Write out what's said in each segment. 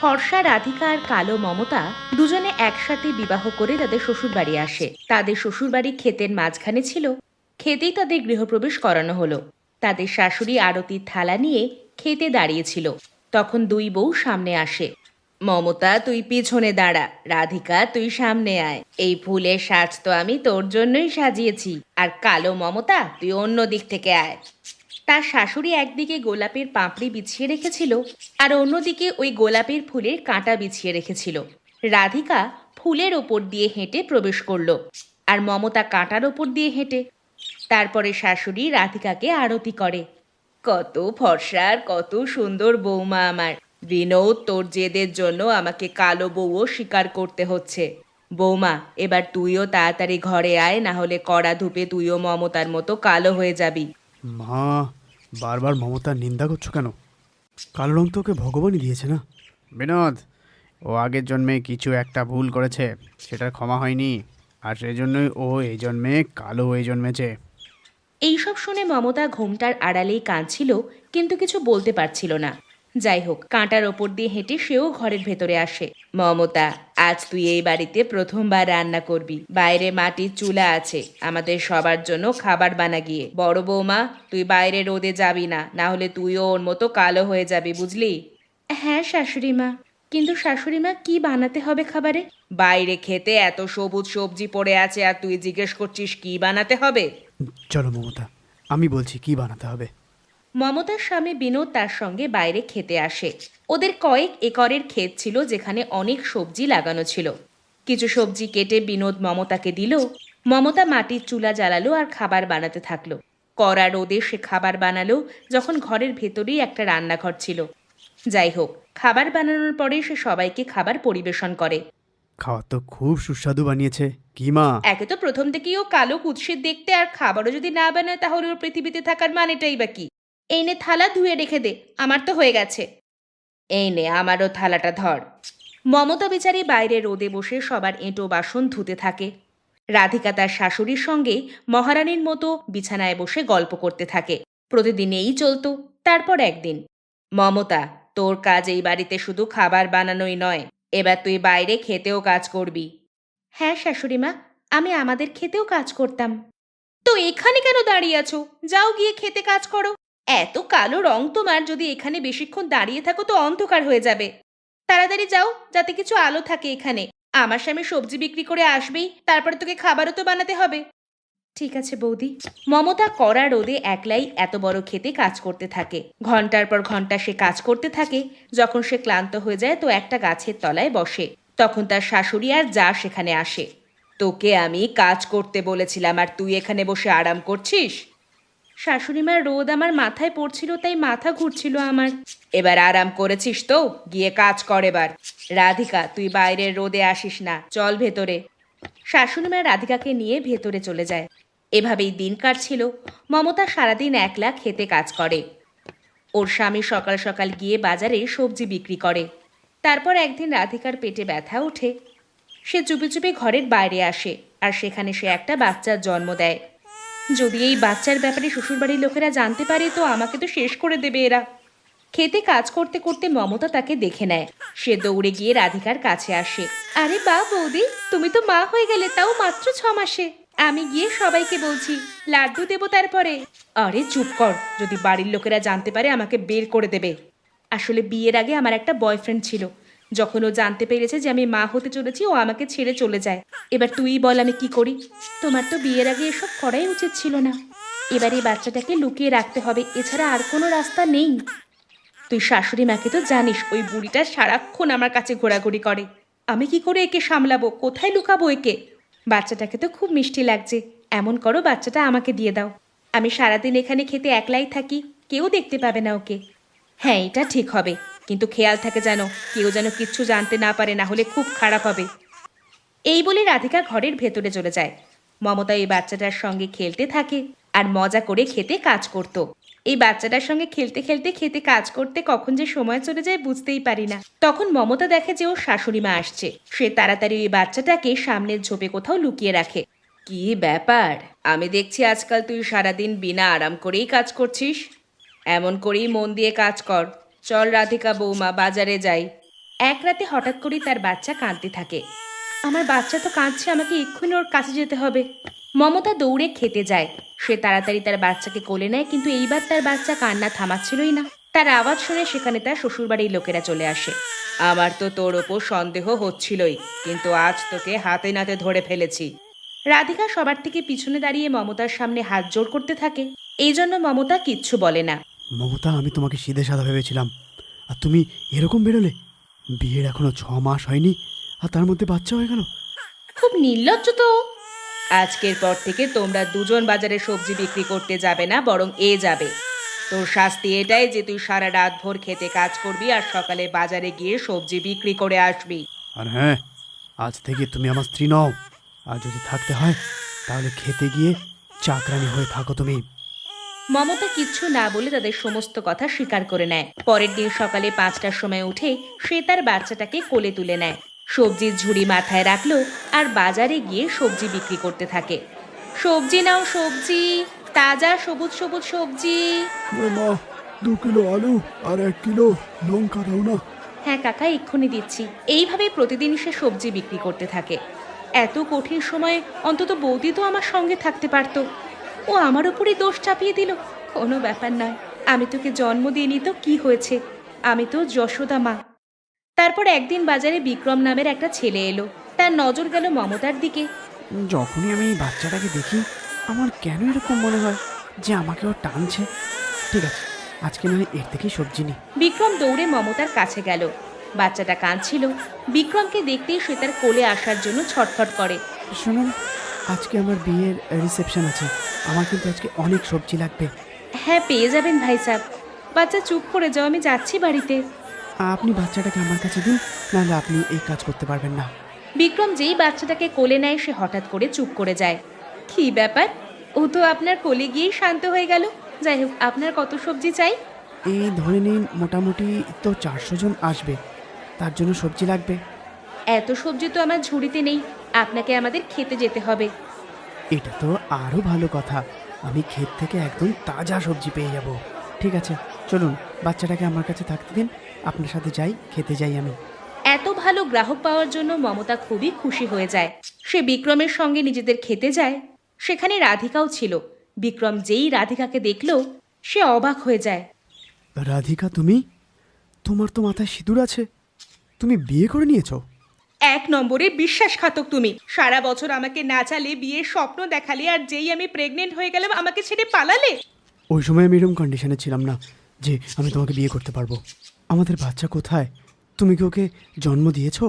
ফর্সা রাধিকা আর কালো মমতা দুজনে একসাথে বিবাহ করে তাদের শ্বশুরবাড়ি আসে। তাদের শ্বশুরবাড়ি ক্ষেতের মাঝখানে ছিল। ক্ষেতেই তাদের গৃহপ্রবেশ করানো হলো। তাদের শাশুড়ি আরতির থালা নিয়ে খেতে দাঁড়িয়েছিল। তখন দুই বউ সামনে আসে। মমতা, তুই পিছনে দাঁড়া। রাধিকা, তুই সামনে আয়। এই ফুলের সাজ তো আমি তোর জন্যই সাজিয়েছি। আর কালো মমতা, তুই অন্য দিক থেকে আয়। তার শাশুড়ি একদিকে গোলাপের পাপড়ি বিছিয়ে রেখেছিল, আর অন্যদিকে ওই গোলাপের ফুলের কাঁটা বিছিয়ে রেখেছিল। রাধিকা ফুলের ওপর দিয়ে হেঁটে প্রবেশ করলো, আর মমতা কাঁটার ওপর দিয়ে হেঁটে। তারপরে শাশুড়ি রাধিকাকে আরতি করে। কত ফর্সা আর কত সুন্দর বৌমা আমার। বিনোদ, তোর জেদের জন্য আমাকে কালো বউও স্বীকার করতে হচ্ছে। বৌমা, এবার তুইও তাড়াতাড়ি ঘরে আয়, না হলে কড়া ধূপে তুইও মমতার মতো কালো হয়ে যাবি। মা, বারবার মমতার নিন্দা করছো কেন? কালো রং তো ওকে ভগবানই দিয়েছে না। বিনোদ, ও আগের জন্মে কিছু একটা ভুল করেছে, সেটার ক্ষমা হয়নি, আর সেজন্যই ও এই জন্মে কালো হয়ে জন্মেছে। এইসব শুনে মমতা ঘোমটার আড়ালেই কাঁদছিল, কিন্তু কিছু বলতে পারছিল না। যাই হোক, কাঁটার ওপর দিয়ে হেঁটে সেও ঘরের ভেতরে আসে। মমতা, আজ তুই এই বাড়িতে প্রথমবার রান্না করবি। বাইরে মাটির চুলা আছে, আমাদের সবার জন্য খাবার বানা গিয়ে। বড় বৌমা, তুই বাইরে রোদে যাবি না, না হলে তুইও ওর মতো কালো হয়ে যাবি, বুঝলি? হ্যাঁ শাশুড়ি মা। কিন্তু শাশুড়ি মা, কি বানাতে হবে খাবারে? বাইরে খেতে এত সবুজ সবজি পড়ে আছে, আর তুই জিজ্ঞেস করছিস কি বানাতে হবে? চলো মমতা, আমি বলছি কি বানাতে হবে। মমতার স্বামী বিনোদ তার সঙ্গে বাইরে খেতে আসে। ওদের কয়েক একরের ক্ষেত ছিল, যেখানে অনেক সবজি লাগানো ছিল। কিছু সবজি কেটে বিনোদ মমতাকে দিল। মমতা মাটির চুলা জ্বালালো আর খাবার বানাতে থাকলো। কড়া রোদে সে খাবার বানালো, যখন ঘরের ভেতরেই একটা রান্নাঘর ছিল। যাই হোক, খাবার বানানোর পরে সে সবাইকে খাবার পরিবেশন করে। খাওয়া তো খুব সুস্বাদু বানিয়েছে কি মা। একে তো প্রথম থেকেই ও কালো কুৎসিত দেখতে, আর খাবারও যদি না বানায় তাহলে ওর পৃথিবীতে থাকার মানেটাই বা কি? এই নে থালা, ধুয়ে রেখে দে, আমার তো হয়ে গেছে। এই নে, আমারও থালাটা ধর। মমতা বেচারি বাইরে রোদে বসে সবার এঁটো বাসন ধুতে থাকে। রাধিকা তার শাশুড়ির সঙ্গে মহারানীর মতো বিছানায় বসে গল্প করতে থাকে। প্রতিদিন এই চলতো। তারপর একদিন, মমতা, তোর কাজ এই বাড়িতে শুধু খাবার বানানোই নয়, এবার তুই বাইরে খেতেও কাজ করবি। হ্যাঁ শাশুড়িমা, আমি আমাদের খেতেও কাজ করতাম। তো এখানে কেন দাঁড়িয়ে আছো? যাও গিয়ে খেতে কাজ করো। এত কালো রং তোমার, যদি এখানে বেশিক্ষণ দাঁড়িয়ে থাকো তো অন্ধকার হয়ে যাবে। তাড়াতাড়ি যাও, যাতে কিছু আলো থাকে এখানে। আমার স্বামী সবজি বিক্রি করে আসবেই, তারপরে তোকে খাবারও তো বানাতে হবে। ঠিক আছে বৌদি। মমতা কড়া রোদে একলাই এত বড় খেতে কাজ করতে থাকে। ঘন্টার পর ঘন্টা সে কাজ করতে থাকে। যখন সে ক্লান্ত হয়ে যায় তো একটা গাছের তলায় বসে। তখন তার শাশুড়ি আর যা সেখানে আসে। তোকে আমি কাজ করতে বলেছিলাম, আর তুই এখানে বসে আরাম করছিস? শাশুড়িমার রোদ আমার মাথায় পড়ছিল, তাই মাথা ঘুরছিল আমার। এবার আরাম করেছিস তো, গিয়ে কাজ কর এবার। রাধিকা, তুই বাইরের রোদে আসিস না, চল ভেতরে। শাশুড়িমা রাধিকাকে নিয়ে ভেতরে চলে যায়। এভাবেই দিন কাটছিল। মমতা সারাদিন একলা খেতে কাজ করে। ওর স্বামী সকাল সকাল গিয়ে বাজারে সবজি বিক্রি করে। তারপর একদিন রাধিকার পেটে ব্যথা ওঠে। সে চুপি চুপি ঘরের বাইরে আসে, আর সেখানে সে একটা বাচ্চার জন্ম দেয়। যদি এই বাচ্চার ব্যাপারে শ্বশুরবাড়ির লোকেরা জানতে পারে তো আমাকে তো শেষ করে দেবে এরা। খেতে কাজ করতে করতে মমতা তাকে দেখে নেয়। সে দৌড়ে গিয়ে রাধিকার কাছে আসে। আরে বা বৌদি, তুমি তো মা হয়ে গেলে, তাও মাত্র 6 মাসে। আমি গিয়ে সবাইকে বলছি, লাড্ডু দেবো তারপরে। আরে চুপ কর, যদি বাড়ির লোকেরা জানতে পারে আমাকে বের করে দেবে। আসলে বিয়ের আগে আমার একটা বয়ফ্রেন্ড ছিল। যখন ও জানতে পেরেছে যে আমি মা হতে চলেছি, ও আমাকে ছেড়ে চলে যায়। এবার তুই বল আমি কি করি? তোমার তো বিয়ের আগে এসব করাই উচিত ছিল না। এবার এই বাচ্চাটাকে লুকিয়ে রাখতে হবে, এছাড়া আর কোনো রাস্তা নেই। তুই শাশুড়ি মাকে তো জানিস, ওই বুড়িটা সারাক্ষণ আমার কাছে ঘোরাঘুরি করে। আমি কি করে একে সামলাবো? কোথায় লুকাবো একে? বাচ্চাটাকে তো খুব মিষ্টি লাগছে। এমন করো, বাচ্চাটা আমাকে দিয়ে দাও। আমি সারাদিন এখানে খেতে একলাই থাকি, কেউ দেখতে পাবে না ওকে। হ্যাঁ, এটা ঠিক হবে, কিন্তু খেয়াল থাকে যেন কেউ যেন কিচ্ছু জানতে না পারে, না হলে খুব খারাপ হবে। এই বলে রাধিকা ঘরের ভেতরে চলে যায়। মমতা এই বাচ্চাটার সঙ্গে খেলতে থাকে আর মজা করে খেতে কাজ করত। এই বাচ্চাটার সঙ্গে খেলতে খেলতে খেতে কাজ করতে কখন যে সময় চলে যায় বুঝতেই পারি না। তখন মমতা দেখে যে ওর শাশুড়ি মা আসছে। সে তাড়াতাড়ি ওই বাচ্চাটাকে সামনের ঝোপে কোথাও লুকিয়ে রাখে। কি ব্যাপার? আমি দেখছি আজকাল তুই সারাদিন বিনা আরাম করেই কাজ করছিস। এমন করেই মন দিয়ে কাজ কর। চল রাধিকা বৌমা, বাজারে যাই। এক রাতে হঠাৎ করেই তার বাচ্চা কাঁদতে থাকে। আমার বাচ্চা তো কাঁদছে, আমাকে এক্ষুনি ওর কাছে যেতে হবে। মমতা দৌড়ে খেতে যায়। সে তাড়াতাড়ি তার বাচ্চাকে কোলে নেয়, কিন্তু এইবার তার বাচ্চা কান্না থামাচ্ছিলই না। তার আওয়াজ শুনে সেখানে তার শ্বশুরবাড়ির লোকেরা চলে আসে। আমার তো তোর ওপর সন্দেহ হচ্ছিলই, কিন্তু আজ তোকে হাতে নাতে ধরে ফেলেছি। রাধিকা সবার থেকে পিছনে দাঁড়িয়ে মমতার সামনে হাত জোড় করতে থাকে। এই জন্য মমতা কিচ্ছু বলে না। মমতা, আমি তোমাকে সিধে সাদা ভেবেছিলাম, আর তুমি এরকম বেরোলে। বিয়ের এখনো 6 মাস হয়নি, আর তার মধ্যে বাচ্চা হয়ে গেল। খুব নির্লজ্জ তো। আজকের পর থেকে তোমরা দুজন বাজারে সবজি বিক্রি করতে যাবে না, বরং এ যাবে। তোর শাস্তি এটাই যে তুই সারা রাত ভোর খেতে কাজ করবি আর সকালে বাজারে গিয়ে সবজি বিক্রি করে আসবি। আর হ্যাঁ, আজ থেকে তুমি আমার স্ত্রী নও। আর যদি থাকতে হয় তাহলে খেতে গিয়ে চাকরানি হয়ে থাকো তুমি। মমতা কিচ্ছু না বলে তাদের সমস্ত কথা স্বীকার করে নেয়। পরের দিন সকালে 5টার সময় উঠে সে তার বাচ্চাটাকে কোলে তুলে নেয়, সবজির ঝুড়ি মাথায় রাখলো আর বাজারে গিয়ে সবজি বিক্রি করতে থাকে। সবজি নাও সবজি, তাজা সবুজ সবুজ সবজি। মা, 2 কিলো আলু আর 1 কিলো লঙ্কা দাও না। হ্যাঁ কাকা, এক্ষুনি দিচ্ছি। এইভাবেই প্রতিদিন সে সবজি বিক্রি করতে থাকে। এত কঠিন সময়ে অন্তত বৌদি তো আমার সঙ্গে থাকতে পারতো। ও আমার উপরই দোষ চাপিয়ে দিল। কোনো ব্যাপার নয়, আমি তোকে জন্ম দিইনি তো কি হয়েছে, আমি তো যশোদা মা। তারপর একদিন বাজারে বিক্রম নামের একটা ছেলে এলো। তার নজর গেল মমতার দিকে। যখনই আমি এই বাচ্চাটাকে দেখি, আমার কেন এরকম মনে হয় যে আমাকে ও টানছে। ঠিক আছে, আজকে নয় এর থেকেই সবজি নি। বিক্রম দৌড়ে মমতার কাছে গেল। বাচ্চাটা কাঁদছিল। বিক্রমকে দেখতেই সে তার কোলে আসার জন্য ছটফট করে। শুনুন, আজকে আমার বিয়ের রিসেপশন আছে, আমার কিন্তু আজকে অনেক সবজি লাগবে। হ্যাঁ পেয়ে যাবেন ভাই সাহেব। বাচ্চা চুপ করে যাও, আমি যাচ্ছি বাড়িতে। আপনি বাচ্চাটাকে আমার কাছে দিন, নাহলে আপনি এই কাজ করতে পারবেন না। বিক্রম যেই বাচ্চাটাকে কোলে নেয় সে হঠাৎ করে চুপ করে যায়। কি ব্যাপার, ও তো আপনার কোলে গিয়েই শান্ত হয়ে গেল। যাই হোক, আপনার কত সবজি চাই? এই ধরে নিন, মোটামুটি তো 400 জন আসবে, তার জন্য সবজি লাগবে। এত সবজি তো আমার ঝুড়িতে নেই, আপনাকে আমাদের খেতে যেতে হবে। এটা তো আরও ভালো কথা, আমি ক্ষেত থেকে একদম তাজা সবজি পেয়ে যাব। ঠিক আছে, চলুন বাচ্চাটাকে আমার কাছে থাকতে দিন, আপনার সাথে যাই, খেতে যাই আমি। এত ভালো গ্রাহক পাওয়ার জন্য মমতা খুবই খুশি হয়ে যায়। সে বিক্রমের সঙ্গে নিজেদের খেতে যায়। সেখানে রাধিকাও ছিল। বিক্রম যেই রাধিকাকে দেখল সে অবাক হয়ে যায়। রাধিকা, তুমি? তোমার তো মাথায় সিঁদুর আছে, তুমি বিয়ে করে নিয়েছো? 1 নম্বরে বিশ্বাসঘাতক তুমি। সারা বছর আমাকে না চালে বিয়ের স্বপ্ন দেখালে, আর যেই আমি প্রেগনেন্ট হয়ে গেলাম আমাকে ছেড়ে পালালে। ওই সময় আমি এরকম কন্ডিশনে ছিলাম না যে আমি তোমাকে বিয়ে করতে পারবো। আমাদের বাচ্চা কোথায়? তুমি কি ওকে জন্ম দিয়েছো?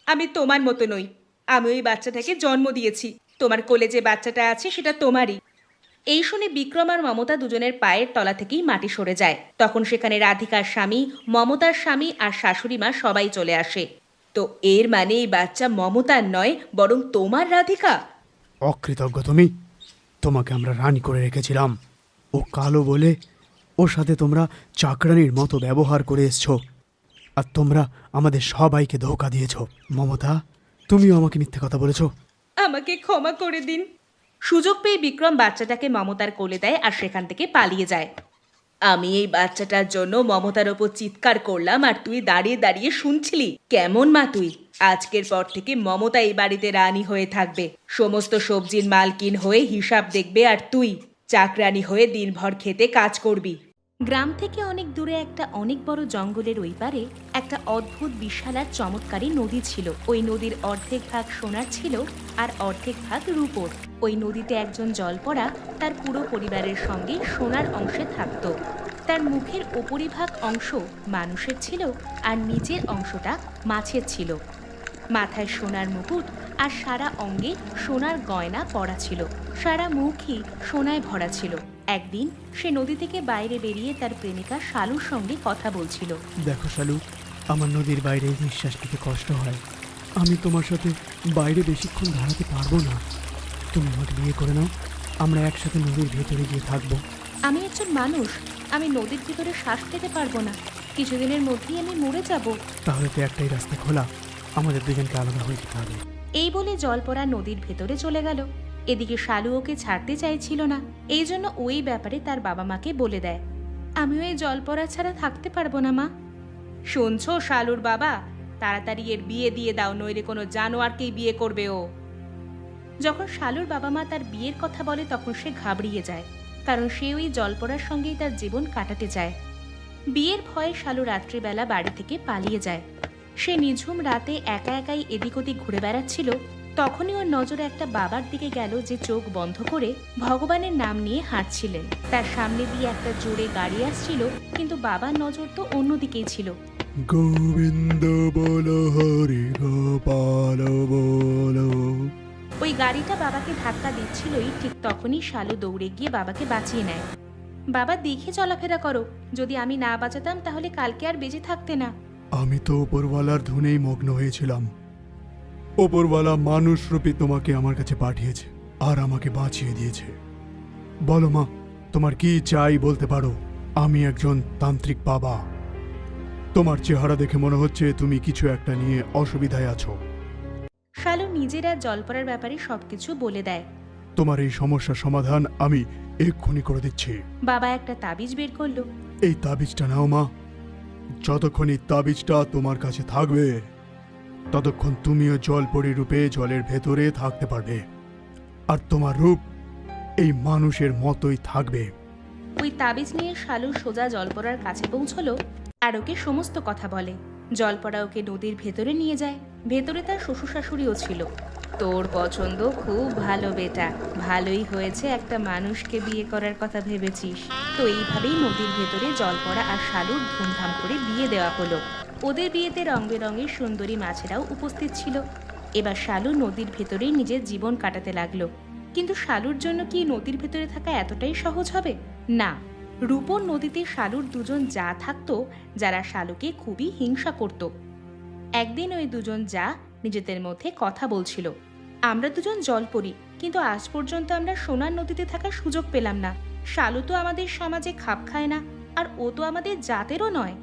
আমি তোমার মতো নই। আমি ওই বাচ্চাটাকে জন্ম দিয়েছি। তোমার কোলে যে বাচ্চাটা আছে সেটা তোমারই। এই শুনে বিক্রম আর মমতা দুজনের পায়ের তলা থেকেই মাটি সরে যায়। তখন সেখানে রাধিকার স্বামী, মমতার স্বামী আর শাশুড়ি মা সবাই চলে আসে। তো এর মানে এই বাচ্চা মমতার নয়, বরং তোমার রাধিকা। অকৃতজ্ঞ তুমি! তোমাকে আমরা রানী করে রেখেছিলাম, ও কালো বলে ওর সাথে তোমরা চাকরানির মতো ব্যবহার করে এসছো, আর তোমরা আমাদের সবাইকে ধোঁকা দিয়েছো। মমতা, তুমিও আমাকে মিথ্যে কথা বলেছো। আমাকে ক্ষমা করে দিন। সুযোগ পেয়ে বিক্রম বাচ্চাটাকে মমতার কোলে দেয় আর সেখান থেকে পালিয়ে যায়। আমি এই বাচ্চাটার জন্য মমতার ওপর চিৎকার করলাম আর তুই দাঁড়িয়ে দাঁড়িয়ে শুনছিলি। কেমন মা তুই? আজকের পর থেকে মমতা এই বাড়িতে রানী হয়ে থাকবে, সমস্ত সবজির মালকিন হয়ে হিসাব দেখবে, আর তুই চাকরানি হয়ে দিনভর খেতে কাজ করবি। গ্রাম থেকে অনেক দূরে একটা অনেক বড় জঙ্গলের ওই পারে একটা অদ্ভুত বিশাল আর চমৎকারী নদী ছিল। ওই নদীর অর্ধেক ভাগ সোনার ছিল আর অর্ধেক ভাগ রূপোর। ওই নদীতে একজন জলপড়া তার পুরো পরিবারের সঙ্গে সোনার অংশে থাকত। তার মুখের উপরিভাগ অংশ মানুষের ছিল আর নিচের অংশটা মাছের ছিল। মাথায় সোনার মুকুট আর সারা অঙ্গে সোনার গয়না পরা ছিল। সারা মুখই সোনায় ভরা ছিল। একদিন সে নদী থেকে বাইরে বেরিয়ে তার প্রেমিকা শালুর সঙ্গে কথা বলছিল। দেখো শালু, আমার নদীর বাইরে নিঃশ্বাস নিতে কষ্ট হয়, আমি তোমার সাথে বাইরে বেশিক্ষণ দাঁড়াতে পারবো না। তুমি আমাকে বিয়ে করে নাও, আমরা একসাথে নদীর ভেতরে গিয়ে থাকবো। আমি একজন মানুষ, আমি নদীর ভিতরে শ্বাস খেতে পারবো না। কিছুদিনের মধ্যেই আমি মরে যাব। তাহলে তো একটাই রাস্তা খোলা, আমাদের দুজনকে আলাদা হয়ে যেতে হবে। এই বলে জলপড়া নদীর ভেতরে চলে গেল। এদিকে শালু ওকে ছাড়তে চাইছিল না, এই জন্য ওই ব্যাপারে তার বাবা মাকে বলে দেয়। আমিও এই জলপড়া ছাড়া থাকতে পারবো না মা। শুনছো শালুর বাবা, তাড়াতাড়ি এর বিয়ে দিয়ে দাও, নইলে কোনো জানোয়ারকেই বিয়ে করবে ও। যখন শালুর বাবা মা তার বিয়ের কথা বলে তখন সে ঘাবড়িয়ে যায়, কারণ সে ওই জলপড়ার সঙ্গেই তার জীবন কাটাতে চায়। বিয়ের ভয়ে শালু রাত্রিবেলা বাড়ি থেকে পালিয়ে যায়। সে নিঝুম রাতে একা একাই এদিক ওদিক ঘুরে বেড়াচ্ছিল। তখনই ওর নজরে একটা বাবার দিকে গেল, যে চোখ বন্ধ করে ভগবানের নাম নিয়ে হাঁটছিলেন। তার সামনে দিয়ে একটা জোরে গাড়ি আসছিল, কিন্তু বাবার নজর তো অন্যদিকেই ছিল। গোবিন্দ বলো হরি গোপাল বলো। ওই গাড়িটা বাবাকে ধাক্কা দিচ্ছিলই, ঠিক তখনই শালু দৌড়ে গিয়ে বাবাকে বাঁচিয়ে নেয়। বাবা, দেখে চলাফেরা করো, যদি আমি না বাঁচাতাম তাহলে কালকে আর বেঁচে থাকতে না। আমি তো ওপরওয়ালার ধুনেই মগ্ন হয়েছিলাম। ওপরওয়ালা মানুষ রূপে তোমাকে আমার কাছে পাঠিয়েছে আর আমাকে বাঁচিয়ে দিয়েছে। বলো মা, তোমার কি চাই বলতে পারো। আমি একজন তান্ত্রিক বাবা। তোমার চেহারা দেখে মনে হচ্ছে তুমি কিছু একটা নিয়ে অসুবিধায় আছো। শালু নিজেরা জলপড়ার ব্যাপারে সবকিছু বলে দেয়। তোমার এই সমস্যার সমাধান আমি এক্ষুনি করে দিচ্ছি। বাবা একটা তাবিজ বের করলো। এই তাবিজটা নাও মা। যতক্ষণ এই তাবিজটা তোমার কাছে থাকবে ততক্ষণ তুমিও জলপরি রূপে জলের ভেতরে থাকতে পারবে, আর তোমার রূপ এই মানুষের মতোই থাকবে। ওই তাবিজ নিয়ে শালু সোজা জলপড়ার কাছে পৌঁছলো আর ওকে সমস্ত কথা বলে। জলপড়া ওকে নদীর ভেতরে নিয়ে যায়। ভেতরে তার শ্বশুর শাশুড়িও ছিল। তোর পছন্দ খুব ভালো বেটা, ভালোই হয়েছে একটা মানুষকে বিয়ে করার কথা ভেবেছিস। তো এইভাবেই নদীর ভেতরে জলপড়া আর শালুর ধুমধাম করে বিয়ে দেওয়া হলো। ওদের বিয়েতে রং বেরঙের সুন্দরী মাছেরাও উপস্থিত ছিল। এবার শালু নদীর ভেতরেই নিজের জীবন কাটাতে লাগলো। কিন্তু শালুর জন্য কি নদীর ভেতরে থাকা এতটাই সহজ হবে? না। রূপর নদীতে শালুর দুজন জা থাকতো, যারা শালুকে খুবই হিংসা করত। একদিন ওই দুজন জা নিজেদের মধ্যে কথা বলছিল। আমরা দুজন জলপরি, কিন্তু আজ পর্যন্ত আমরা সোনার নদীতে থাকার সুযোগ পেলাম না। শালু তো আমাদের সমাজে খাপ খায় না, আর ও তো আমাদের জাতেরও নয়।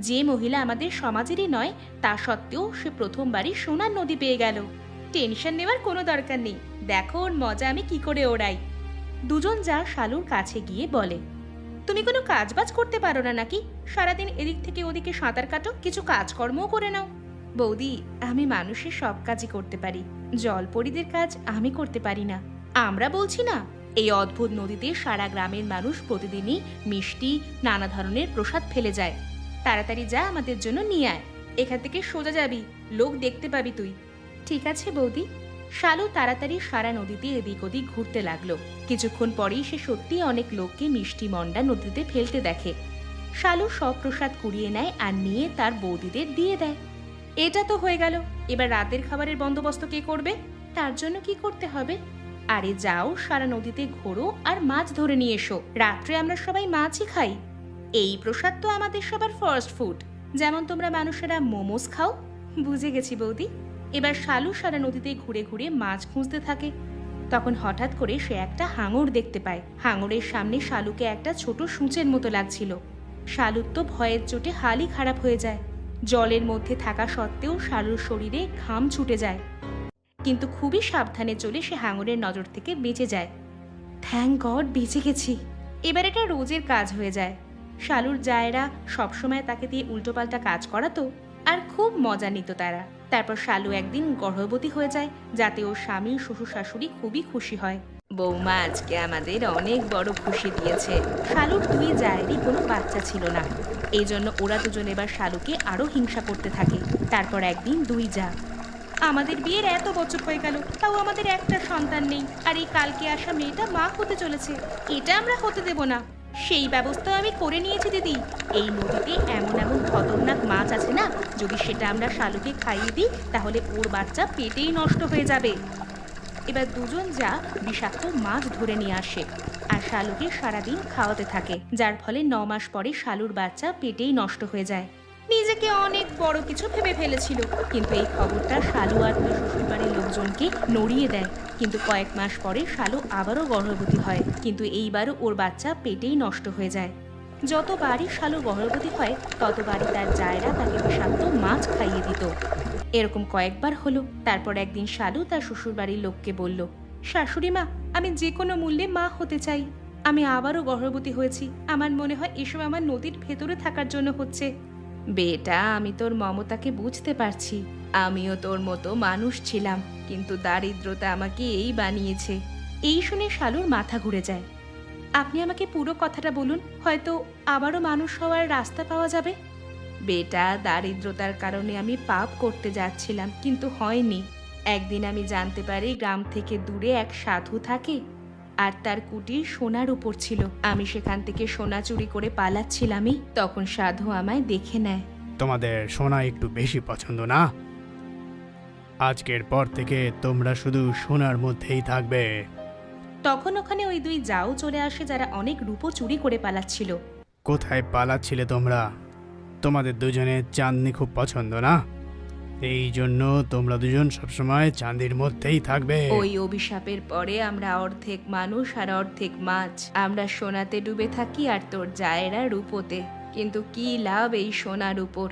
যে মহিলা আমাদের সমাজেরই নয়, তা সত্ত্বেও সে প্রথমবারই সোনার নদী পেয়ে গেল। টেনশন নেওয়ার কোনো দরকার নেই, দেখো ওর মজা আমি কি করে ওড়াই। দুজন যা শালুর কাছে গিয়ে বলে, তুমি কোনো কাজবাজ করতে পারো না নাকি? সারাদিন এদিক থেকে ওদিকে সাঁতার কাটো, কিছু কাজকর্মও করে নাও। বৌদি, আমি মানুষের সব কাজই করতে পারি, জলপরীদের কাজ আমি করতে পারি না। আমরা বলছি না, এই অদ্ভুত নদীতে সারা গ্রামের মানুষ প্রতিদিনই মিষ্টি নানা ধরনের প্রসাদ ফেলে যায়। তাড়াতাড়ি যা, আমাদের জন্য নিয়ে আয়। এখান থেকে সোজা যাবি, লোক দেখতে পাবি তুই। ঠিক আছে বৌদি। শালু তাড়াতাড়ি সারা নদীতে এদিক ওদিক ঘুরতে লাগলো। কিছুক্ষণ পরেই সে সত্যিই অনেক লোককে মিষ্টি মন্ডা নদীতে ফেলতে দেখে। শালু সব প্রসাদ কুড়িয়ে নেয় আর নিয়ে তার বৌদিদের দিয়ে দেয়। এটা তো হয়ে গেল, এবার রাতের খাবারের বন্দোবস্ত কে করবে? তার জন্য কি করতে হবে? আরে যাও, সারা নদীতে ঘোরো আর মাছ ধরে নিয়ে এসো। রাত্রে আমরা সবাই মাছই খাই। এই প্রসাদ তো আমাদের সবার ফার্স্ট ফুড, যেমন তোমরা মানুষেরা মোমোস খাও। বুঝে গেছি বৌদি। এবার শালু সারা নদীতে ঘুরে ঘুরে মাছ খুঁজতে থাকে। তখন হঠাৎ করে সে একটা হাঙর দেখতে পায়। হাঙরের সামনে শালুকে একটা ছোট সূঁচের মতো লাগছিল। শালুর তো ভয়ের চোটে হালই খারাপ হয়ে যায়। জলের মধ্যে থাকা সত্ত্বেও শালুর শরীরে ঘাম ছুটে যায়, কিন্তু খুবই সাবধানে চলে সে হাঙরের নজর থেকে বেঁচে যায়। থ্যাঙ্ক গড, বেঁচে গেছি। এবার এটা রোজের কাজ হয়ে যায়। শালুর জায়েরা সবসময় তাকে দিয়ে উল্টোপাল্টা কাজ করাতো আর খুব মজা নিত তারা। তারপর শালু একদিন গর্ভবতী হয়ে যায়, যাতে ওর স্বামী শ্বশুর শাশুড়ি খুবই খুশি হয়। বৌমা আজকে আমাদের অনেক বড় খুশি দিয়েছে। শালুর দুই জায়েরই কোনো বাচ্চা ছিল না, এই জন্য ওরা দুজন এবার শালুকে আরো হিংসা করতে থাকে। তারপর একদিন দুই জা, আমাদের বিয়ের এত বছর হয়ে গেল, তাও আমাদের একটা সন্তান নেই, আর এই কালকে আসা মেয়েটা মা হতে চলেছে। এটা আমরা হতে দেব না। সেই ব্যবস্থা আমি করে নিয়েছি দিদি। এই নদীতে এমন এমন খতরনাক মাছ আছে না, যদি সেটা আমরা শালুকে খাইয়ে দিই তাহলে ওর বাচ্চা পেটেই নষ্ট হয়ে যাবে। এবার দুজন যা বিষাক্ত মাছ ধরে নিয়ে আসে আর শালুকে সারাদিন খাওয়াতে থাকে, যার ফলে 9 মাস পরে শালুর বাচ্চা পেটেই নষ্ট হয়ে যায়। নিজেকে অনেক বড় কিছু ভেবে ফেলেছিল, কিন্তু এই খবরটা শালু আর তার শ্বশুরবাড়ির লোকজনকে নড়িয়ে দেয়। কিন্তু কয়েক মাস পরে শালু আবারও গর্ভবতী হয়, কিন্তু এইবারও ওর বাচ্চা পেটেই নষ্ট হয়ে যায়। যতবারই শালু গর্ভবতী হয় ততবারই তার জায়েরা তাকে বিষাক্ত মাছ খাইয়ে দিত। এরকম কয়েকবার হলো। তারপর একদিন শালু তার শ্বশুরবাড়ির লোককে বলল, শাশুড়ি মা, আমি যে কোনো মূল্যে মা হতে চাই। আমি আবারও গর্ভবতী হয়েছি। আমার মনে হয় এসব আমার নদীর ভেতরে থাকার জন্য হচ্ছে। বেটা, আমি তোর মমতাকে বুঝতে পারছি। আমিও তোর মতো মানুষ ছিলাম, কিন্তু দারিদ্রতা আমাকে এই বানিয়েছে। এই শুনে শালুর মাথা ঘুরে যায়। আপনি আমাকে পুরো কথাটা বলুন, হয়তো আবারও মানুষ হওয়ার রাস্তা পাওয়া যাবে। বেটা, দারিদ্রতার কারণে আমি পাপ করতে যাচ্ছিলাম, কিন্তু হয়নি। একদিন আমি জানতে পারি গ্রাম থেকে দূরে এক সাধু থাকে, আর তার কুটির সোনার উপর ছিল। আমি সেখান থেকে সোনা চুরি করে পালাচ্ছিলামই, তখন সাধু আমায় দেখে নেয়। তোমাদের সোনা একটু বেশি পছন্দ না? আজকের পর থেকে তোমরা শুধু সোনার মধ্যেই থাকবে। তখন ওখানে ওই দুই জাও চলে আসে, যারা অনেক রূপো চুরি করে পালাচ্ছিল। কোথায় পালাচ্ছিলে তোমরা? তোমাদের দুজনের চাঁদনি খুব পছন্দ না, এই জন্য তোমরা দুজন সবসময় চাঁদির মধ্যেই থাকবে। ওই অভিশাপের পরে আমরা অর্ধেক মানুষ আর অর্ধেক মাছ। আমরা সোনাতে ডুবে থাকি আর তোর জায়েরা রূপোতে। কিন্তু কি লাভ এই সোনার উপর?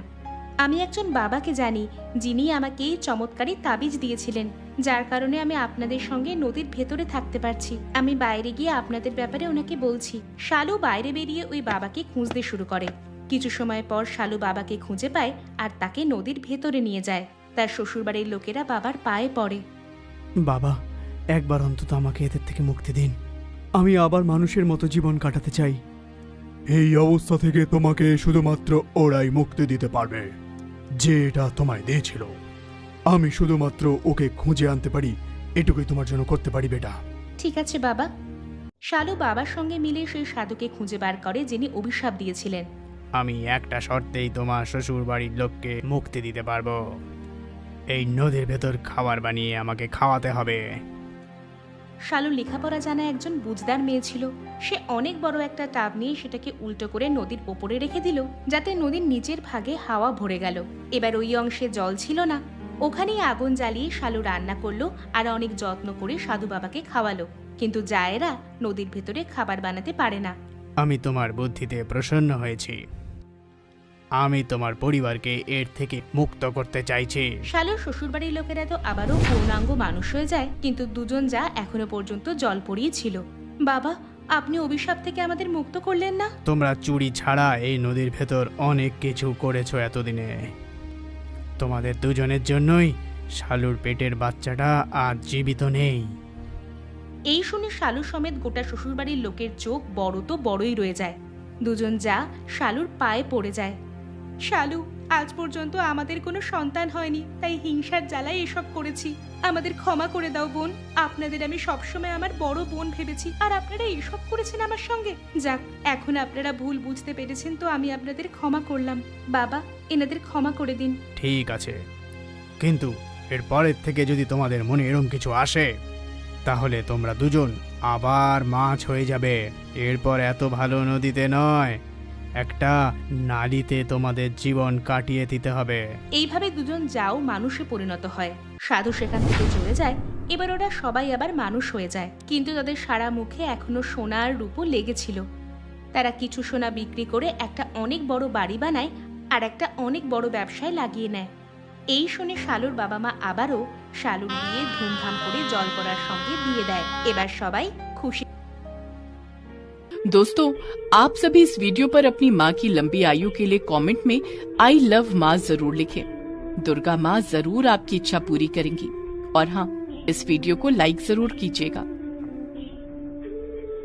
আমি একজন বাবাকে জানি, যিনি আমাকে এই চমৎকারী তাবিজ দিয়েছিলেন, যার কারণে আমি আপনাদের সঙ্গে নদীর ভেতরে থাকতে পারছি। আমি বাইরে গিয়ে আপনাদের ব্যাপারে ওনাকে বলছি। শালু বাইরে বেরিয়ে ওই বাবাকে খুঁজতে শুরু করে। কিছু সময় পর শালু বাবাকে খুঁজে পায় আর তাকে নদীর ভেতরে নিয়ে যায়। তার শ্বশুরবাড়ির লোকেরা বাবার পায়ে পড়ে। বাবা, একবার অন্তত আমাকে এদের থেকে মুক্তি দিন। আমি আবার মানুষের মতো জীবন কাটাতে চাই। এই অবস্থা থেকে তোমাকে শুধুমাত্র ওরাই মুক্তি দিতে পারবে, যে এটা তোমায় দিয়েছিল। আমি শুধুমাত্র ওকে খুঁজে আনতে পারি, এটুকুই তোমার জন্য করতে পারি বেটা। ঠিক আছে বাবা। শালু বাবার সঙ্গে মিলে সেই সাধুকে খুঁজে বার করে, যিনি অভিশাপ দিয়েছিলেন। আমি একটা শর্তেই তোমার শ্বশুর বাড়ির লোককে মুক্তি দিতে পারবো। এই নদীর ভেতর খাবার বানিয়ে আমাকে খাওয়াতে হবে। শালু লেখাপড়া জানা একজন বুঝদার মেয়ে ছিল। সে অনেক বড় একটা টাব নিয়ে সেটাকে উল্টো করে নদীর ওপরে রেখে দিল, যাতে নদীর নিচের ভাগে হাওয়া ভরে গেল। এবার ওই অংশে জল ছিল না। ওখানেই আগুন জ্বালিয়ে শালু রান্না করলো আর অনেক যত্ন করে সাধু বাবাকে খাওয়ালো। কিন্তু জায়েরা নদীর ভেতরে খাবার বানাতে পারে না। আমি তোমার বুদ্ধিতে প্রসন্ন হয়েছি। আমি তোমার পরিবারকে এর থেকে মুক্ত করতে চাইছি। শালুর শ্বশুরবাড়ির লোকেরা তো আবারও পূর্ণাঙ্গ মানুষ হয়ে যায়, কিন্তু দুজন যা এখনো পর্যন্ত জল পড়িয়ে ছিল। বাবা, আপনি অভিশাপ থেকে আমাদের মুক্ত করলেন না? তোমরা চুরি ছাড়া এই নদীর ভেতর অনেক কিছু করেছো এতদিনে। তোমাদের দুজনের জন্যই শালুর পেটের বাচ্চাটা আর জীবিত নেই। এই শুনে শালু সমেত গোটা শ্বশুরবাড়ির লোকের চোখ বড় তো বড়ই রয়ে যায়। দুজন যা শালুর পায়ে পড়ে যায়। শালু, আজ পর্যন্ত আমাদের কোনো সন্তান হয়নি, তাই হিংসার জ্বালায় এসব করেছি। আমাদের ক্ষমা করে দাও বোন। আপনাদের আমি সবসময় আমার বড় বোন ভেবেছি, আর আপনারা এসব করেছেন আমার সঙ্গে। যাক, এখন আপনারা ভুল বুঝতে পেরেছেন, তো আমি আপনাদের ক্ষমা করলাম। বাবা, এনাদের ক্ষমা করে দিন। ঠিক আছে, কিন্তু এরপরের থেকে যদি তোমাদের মনে এরম কিছু আসে, তাহলে তোমরা দুজন আবার মাছ হয়ে যাবে। এরপর এত ভালো নদীতে নয়, একটা নালীতে তোমাদের জীবন কাটিয়ে দিতে হবে। এইভাবে দুজন যাও মানুষে পরিণত হয়। সাধু সেখান থেকে চলে যায়। এবার ওরা সবাই আবার মানুষ হয়ে যায়, কিন্তু তাদের সারা মুখে এখনো সোনার রূপও লেগেছিল। তারা কিছু সোনা বিক্রি করে একটা অনেক বড় বাড়ি বানায় আর একটা অনেক বড় ব্যবসায় লাগিয়ে নেয়। এই শুনে শালুর বাবা মা আবারও শালুর বিয়ে ধুমধাম করে জলপরার সঙ্গে দিয়ে দেয়। এবার সবাই খুশি। दोस्तों, आप सभी इस वीडियो पर अपनी माँ की लंबी आयु के लिए कमेंट में आई लव माँ जरूर लिखें। दुर्गा माँ जरूर आपकी इच्छा पूरी करेंगी। और हाँ, इस वीडियो को लाइक जरूर कीजिएगा।